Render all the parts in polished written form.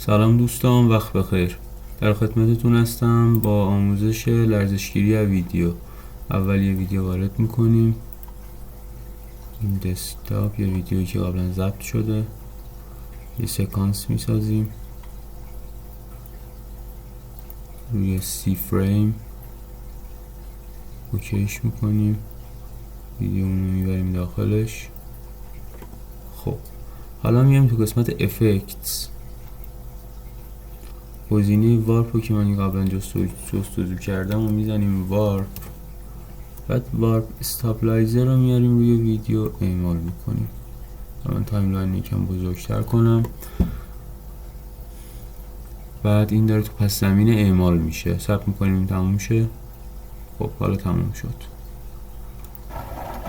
سلام دوستان، وقت بخیر. در خدمتتون هستم با آموزش لرزشگیری از ویدیو. اول یه ویدیو وارد میکنیم. این دسکتاپ یه ویدیویی که قبلا ضبط شده، یه سکانس میسازیم روی سی فریم، اوکیش میکنیم، ویدیومون رو میبریم داخلش. خب حالا میایم تو قسمت افکتس. گزینه وارپ که من قبلا جستجو کردم و میزنیم وارپ، بعد وارپ استابلایزر رو میاریم روی ویدیو اعمال میکنیم. من تایملاین یکم بزرگتر کنم، بعد این داره تو پس زمینه اعمال میشه. ثبت میکنیم تموم شه. خب حالا تموم شد.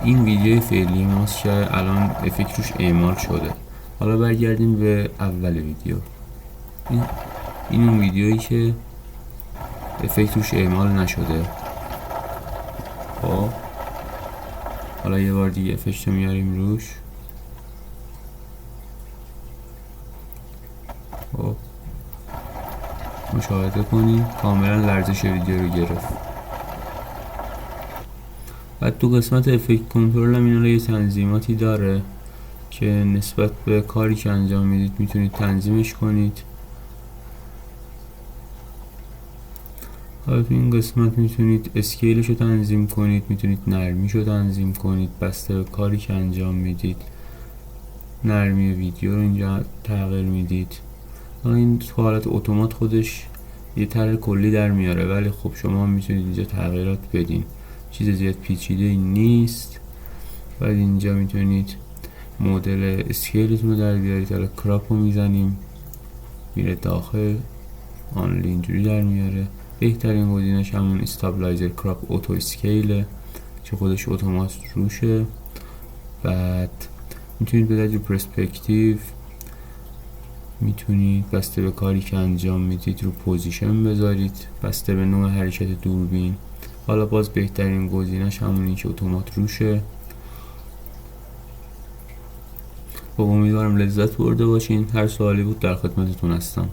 این ویدیو فعلی ماست که الان افکت روش اعمال شده. حالا برگردیم به اول ویدیو. این اون ویدیویی که افکت روش اعمال نشده. خب حالا یه بار دیگه افکت رو میاریم روش. خب مشاهده کنیم کاملا لرزش ویدیو رو گرفت. بعد تو قسمت افکت کنترل هم اینا یه تنظیماتی داره که نسبت به کاری که انجام میدید میتونید تنظیمش کنید. حالا تو این قسمت میتونید اسکیلش رو تنظیم کنید، میتونید نرمیش رو تنظیم کنید بسته به کاری که انجام میدید. نرمی ویدیو رو اینجا تغییر میدید. حالا این تو حالت اتومات خودش یه طرح کلی در میاره، ولی خب شما میتونید اینجا تغییرات بدین. چیز زیاد پیچیده نیست. بعد اینجا میتونید مدل اسکیلتون رو در بیارید. حالا کراپ رو میزنیم میره داخل، آنلی اینجوری در میاره. بهترین گزینش همون استابلایزر کراپ اوتو اسکیله که خودش اتومات روشه. بعد میتونید بذارید رو پرسپکتیو، میتونید بسته به کاری که انجام میدید رو پوزیشن بذارید، بسته به نوع حرکت دوربین. حالا باز بهترین گزینش همونی که اتومات روشه. خب امیدوارم لذت برده باشین. هر سوالی بود در خدمتتون هستم.